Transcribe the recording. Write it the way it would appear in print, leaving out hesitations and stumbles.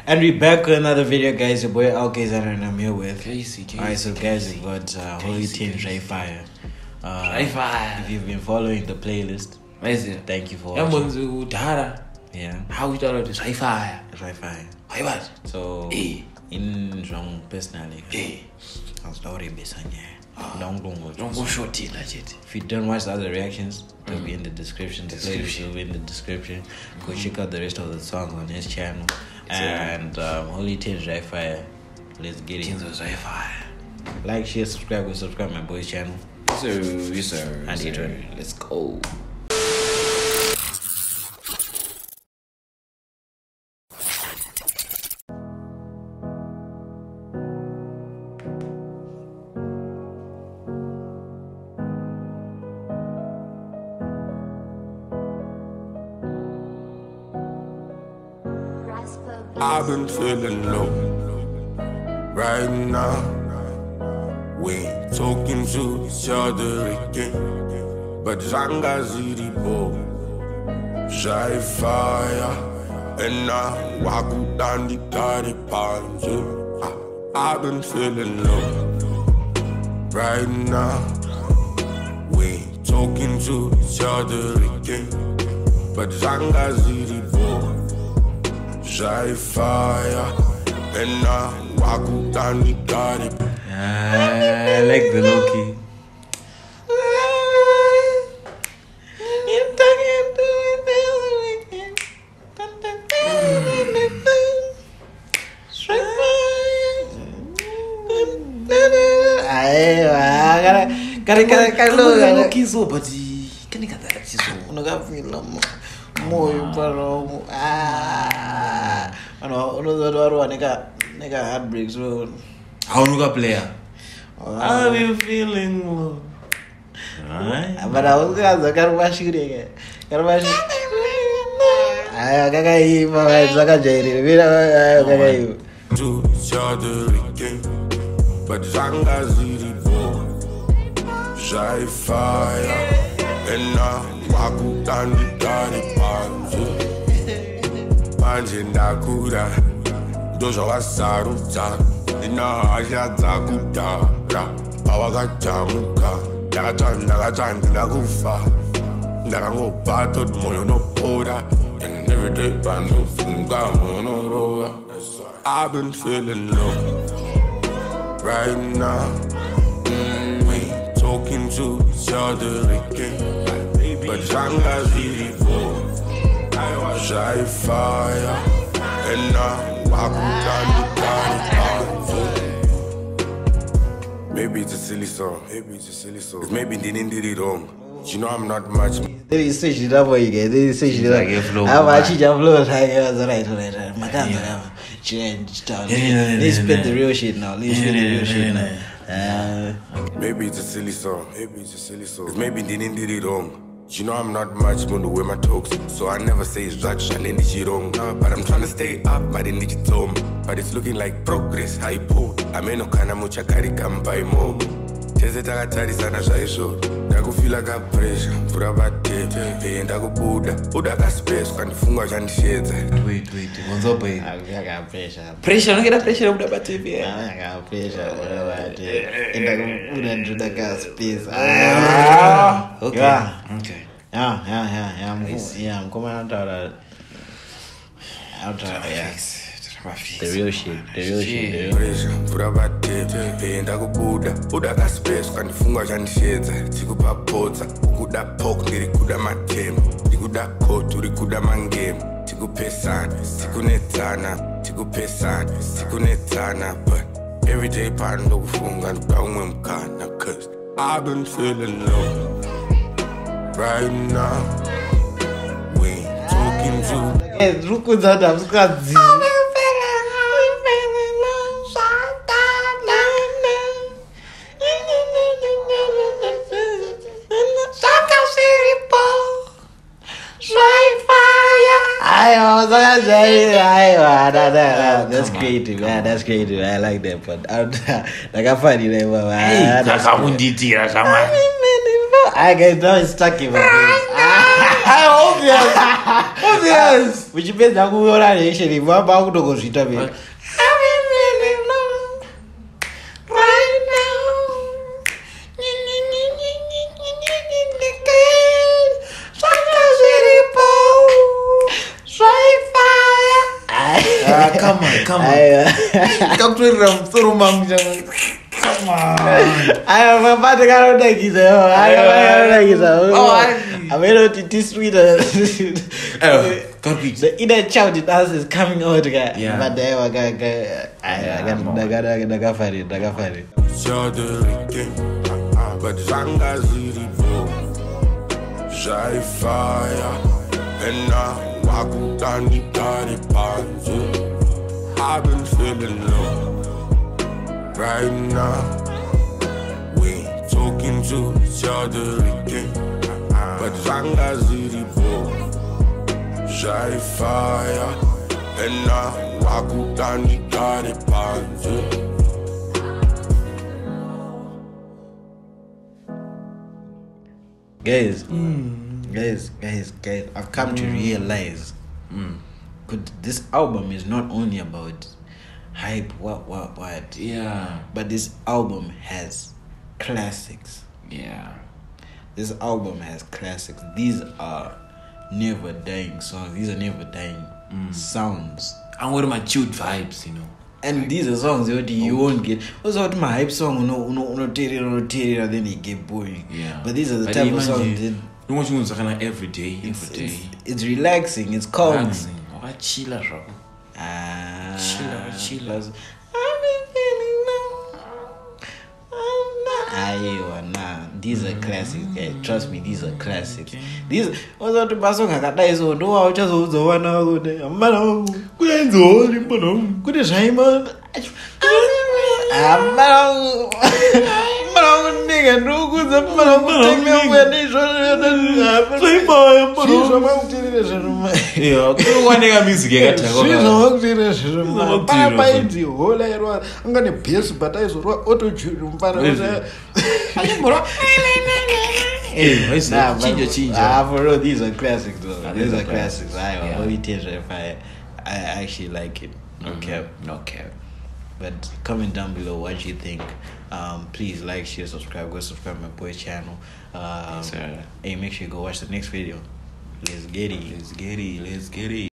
And we're back with another video, guys. Your boy Kayzano and I'm here with Kayzy. Alright, so guys, we've got Holy Team Zvaifaya. If you've been following the playlist, thank you for watching. Yeah. How we started this Zvaifaya. Zvaifaya. So in Zhang personally, I was already besanye. If you don't watch the other reactions, they'll be in the description. The playlist will be in the description. Go check out the rest of the songs on his channel. And Holy Team Zvaifaya. Let's get it. Like, share, subscribe my boy's channel. Yes, sir. And let's go. I've been feeling low right now. We ain't talking to each other again, but Zangaziribo, Zvaifaya, and now walk down the party pans. I've been feeling low right now. We ain't talking to each other again, but Zangaziribo, Zvaifaya, and now walk down the party. I like the low key. Nigga heartbreaks, bro. How you gonna play? How you feeling, low? But I was gonna watch you again. Gotta watch you. I gotta eat my head like a jelly. To each other again, but Zangaziribo, Zvaifaya, and now walk down the party pans. Manje ndakura, ndozo wasaruta, inahaja dzakudara, pawakajamuka, ndakatanda ndakufa, ndakangobato moyo nopora, and every day panofunga monorova. I've been feeling low right now. We ain't talking to each other again, but Zangaziribo, Zvaifaya, and now walk down the party. Maybe it's a silly song. Cause maybe they didn't did it wrong. You know I'm not much. They switch it up for you guys. They switch it up. I'm actually just flow like right. My change down. Let's spit the real shit now. Maybe it's a silly song. Cause maybe they didn't did it wrong. You know I'm not much going to wear my talks, so I never say it's right, shining the wrong. But I'm trying to stay up, but in the home. But it's looking like progress, high pull. I may no kana mucha kari come by more. Teze takatari sana zvaizvo. Ndakufila ka pressure, mvura batete, ndakubuda, buda ka space kandifunga chandishedza. Wait, what's up, boy? I got pressure. Pressure, don't get a pressure buda batete. I got pressure, whatever. Ndakubuda ka space. Okay. Yeah, I'm coming out of the real shit. Mvura batete, ndakubuda, buda ka space kandifunga chandishedza. Tikupapodza, ukuda pork, ndirikuda matemo. Ndikuda kotu, rikuda mangemo. Tikupesana, tikunetsana. But every day pano kufunga, ndikaumwe mkana. Cause I've been feeling low right now. We ain't talking to. That's creative, man. That's creative. I like that, but like I find it, I get now it's stuck in my face. I hope Obvious. Uchipedza kuona actually vamba kutongozvita veka. Come on. Come on. I am about to go to the inner child in us is coming out again. Yeah. But I got fired. But Zanga Ziribo, Zvaifaya, and now Wakutani Tari Panzu. I've been feeling low right now. We talking to each other again. But Zanga Ziribo, Zvaifaya, and now Wakutani Tari Panzu. Guys, I've come to realize this album is not only about hype, what. Yeah. But this album has classics. Yeah. This album has classics. These are never dying songs. These are never dying sounds. And what are my chilled vibes, you know? And these are songs that you won't get. What's about my hype song? No, then it get boring. Yeah. But these are the type of songs that you want to every day. it's relaxing. It's calm. Relaxing. Chilla, bro. Chilla. I've been feeling nah. These are classics, guys. Trust me, these are classics. These what's out to Basong Hakata so no I'll just also one hour. Good as Simon. Nigga, no good. For real, these are classics though. These are classics. I actually like it. No cap. But comment down below what you think. Please like, share, subscribe. Go subscribe my boy's channel. Hey, make sure you go watch the next video. Let's get it.